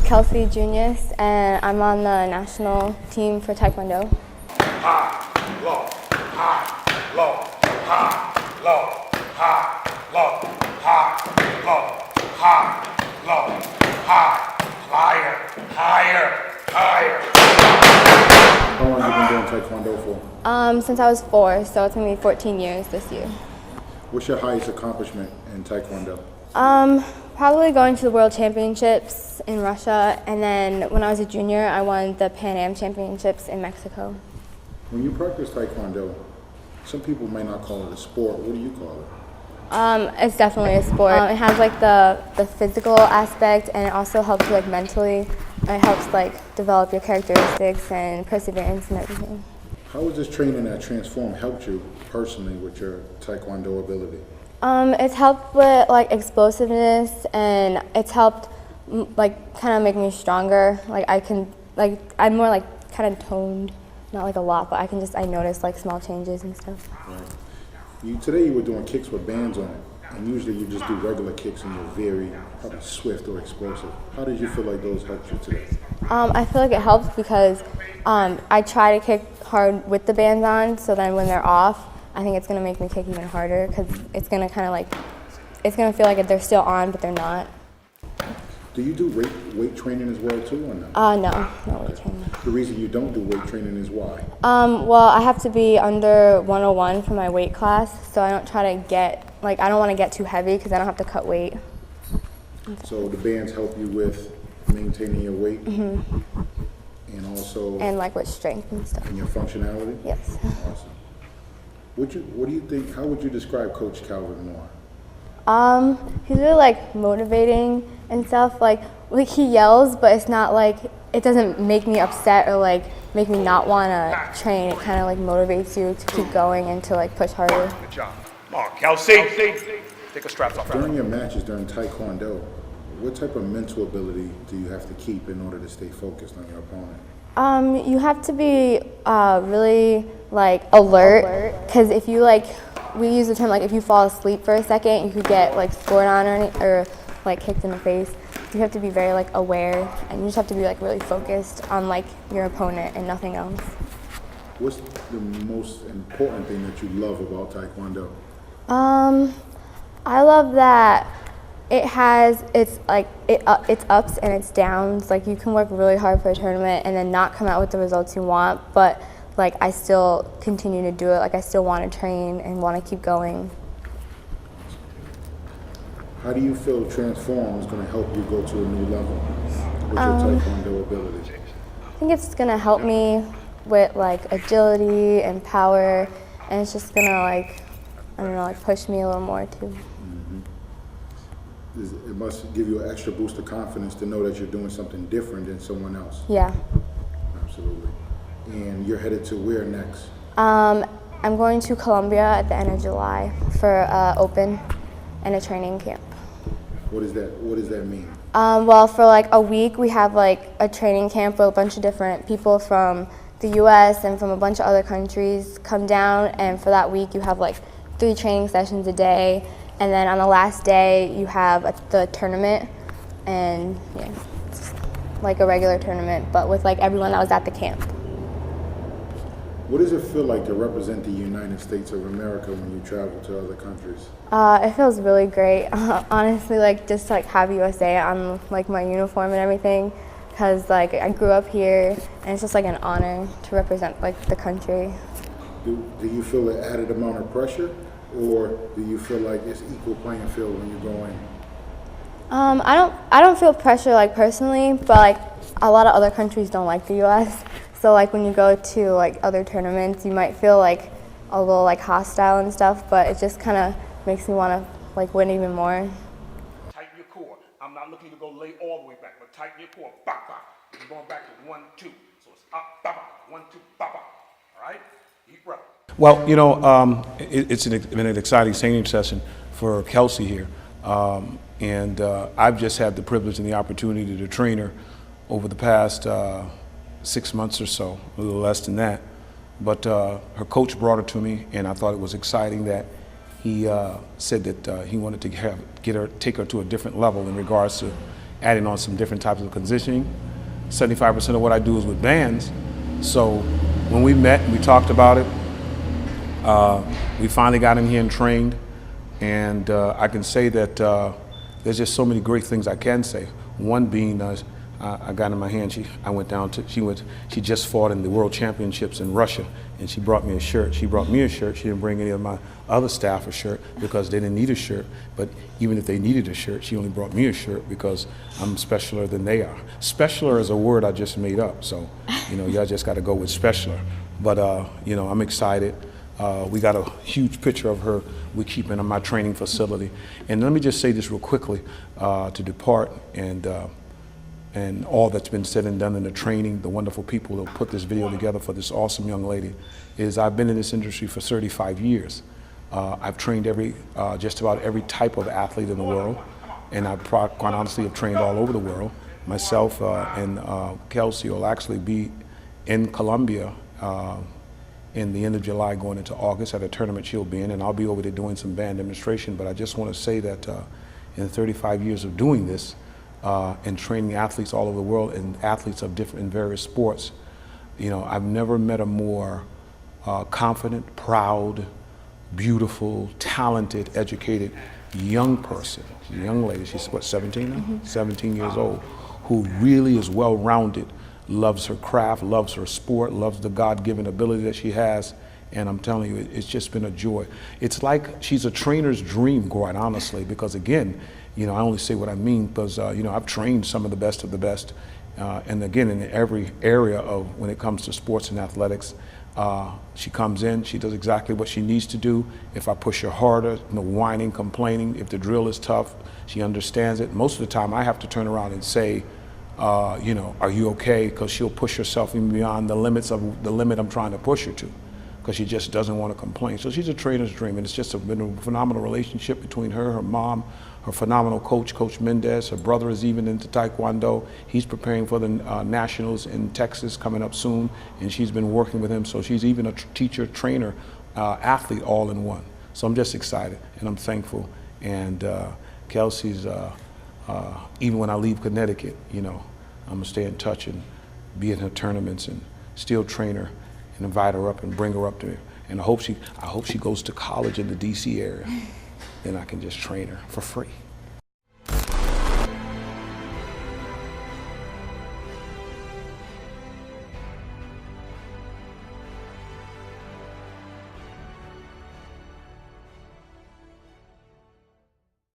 Kelsey Junious, and I'm on the national team for Taekwondo. High, low, high, low, high, low, high, low, high, low, high, low, high, higher, higher, higher. How long have you been doing Taekwondo for? Since I was 4, so it's gonna be 14 years this year. What's your highest accomplishment in Taekwondo? Probably going to the World Championships in Russia, and then when I was a junior, I won the Pan Am Championships in Mexico. When you practice Taekwondo, some people may not call it a sport. What do you call it? It's definitely a sport. It has like the physical aspect, and it also helps like mentally. It helps like develop your characteristics and perseverance and everything. How has this training at Transform helped you personally with your Taekwondo ability? It's helped with like explosiveness, and it's helped like kind of make me stronger. Like I'm more like kind of toned, not like a lot, but I notice like small changes and stuff. Right. Today you were doing kicks with bands on it, and usually you just do regular kicks and you're very probably swift or explosive. How did you feel like those helped you today? I feel like it helps because I try to kick hard with the bands on, so then when they're off, I think it's going to make me kick even harder because it's going to kind of like, it's going to feel like they're still on, but they're not. Do you do weight training as well too, or no? No weight training. The reason you don't do weight training is why? Well, I have to be under 101 for my weight class, so I don't try to get, like, I don't want to get too heavy because I don't have to cut weight. So the bands help you with maintaining your weight? Mm-hmm. And also? And like with strength and stuff. And your functionality? Yes. Awesome. What do you think, how would you describe Coach Kelvin more? He's really like motivating and stuff. Like he yells, but it's not like, it doesn't make me upset or like make me not want to train. It kind of like motivates you to keep going and to like push harder. Good job. Come on, Kelsey. Take the straps off. During your matches, during Taekwondo, what type of mental ability do you have to keep in order to stay focused on your opponent? You have to be really like alert, because if you like, we use the term like if you fall asleep for a second, you could get like scored on or like kicked in the face. You have to be very like aware, and you just have to be like really focused on like your opponent and nothing else. What's the most important thing that you love about Taekwondo? I love that it has its ups and its downs. Like you can work really hard for a tournament and then not come out with the results you want, but like I still continue to do it. Like I still want to train and want to keep going. How do you feel Transform is going to help you go to a new level with your Taekwondo ability? I think it's going to help me with like agility and power, and it's just going to like, I don't know, like push me a little more too. Mm-hmm. It must give you an extra boost of confidence to know that you're doing something different than someone else. Yeah. Absolutely. And you're headed to where next? I'm going to Colombia at the end of July for Open and a training camp. What does that mean? Well, for like a week, we have like a training camp with a bunch of different people from the U.S. and from a bunch of other countries come down, and for that week, you have like 3 training sessions a day, and then on the last day, you have the tournament, and yeah, it's like a regular tournament, but with like everyone that was at the camp. What does it feel like to represent the United States of America when you travel to other countries? It feels really great. Honestly, like just like have USA on like my uniform and everything, because like I grew up here, and it's just like an honor to represent like the country. Do you feel an added amount of pressure, or do you feel like it's equal playing field when you go in? I don't feel pressure like personally, but like a lot of other countries don't like the U.S. So like when you go to like other tournaments, you might feel like a little like hostile and stuff, but it just kind of makes me want to like win even more. Tighten your core. I'm not looking to go lay all the way back, but tighten your core. Bop, bop. You're going back to 1, 2. So it's up, bop, bop. 1, 2, bop, bop. All right? Deep breath. Well, you know, it's been an exciting training session for Kelsey here. And I've just had the privilege and the opportunity to train her over the past 6 months or so, a little less than that. But her coach brought her to me, and I thought it was exciting that he said that he wanted to take her to a different level in regards to adding on some different types of conditioning. 75% of what I do is with bands. So when we met and we talked about it, we finally got in here and trained. And I can say that there's just so many great things I can say. One being, I got in my hand, she just fought in the World Championships in Russia, and she brought me a shirt. She brought me a shirt. She didn't bring any of my other staff a shirt because they didn't need a shirt. But even if they needed a shirt, she only brought me a shirt because I'm specialer than they are. Specialer is a word I just made up, so y'all just got to go with specialer. But I'm excited. We got a huge picture of her we keep in my training facility. And let me just say this real quickly to depart and all that's been said and done in the training, the wonderful people that put this video together for this awesome young lady, is I've been in this industry for 35 years. I've trained just about every type of athlete in the world, and I quite honestly have trained all over the world. Myself and Kelsey will actually be in Colombia in the end of July going into August at a tournament she'll be in, and I'll be over there doing some band demonstration. But I just want to say that in 35 years of doing this and training athletes all over the world and athletes of in various sports, I've never met a more confident, proud, beautiful, talented, educated young person, young lady. She's what, 17 now? Mm-hmm. 17 years old, who really is well-rounded, loves her craft, loves her sport, loves the God-given ability that she has, and I'm telling you, it's just been a joy. It's like she's a trainer's dream, quite honestly, because again, I only say what I mean because, I've trained some of the best, and again, in every area of when it comes to sports and athletics, she comes in, she does exactly what she needs to do. If I push her harder, no whining, complaining. If the drill is tough, she understands it. Most of the time, I have to turn around and say, are you okay? Because she'll push herself even beyond the limits of the limit I'm trying to push her to, because she just doesn't want to complain. So she's a trainer's dream, and it's just been a phenomenal relationship between her mom, her phenomenal coach, Coach Mendez. Her brother is even into Taekwondo. He's preparing for the nationals in Texas coming up soon, and she's been working with him. So she's even a teacher, trainer, athlete all in one. So I'm just excited, and I'm thankful. And Kelsey's, even when I leave Connecticut, I'm gonna stay in touch and be in her tournaments and still train her and invite her up and bring her up to me. And I hope she goes to college in the DC area. Then I can just train her for free.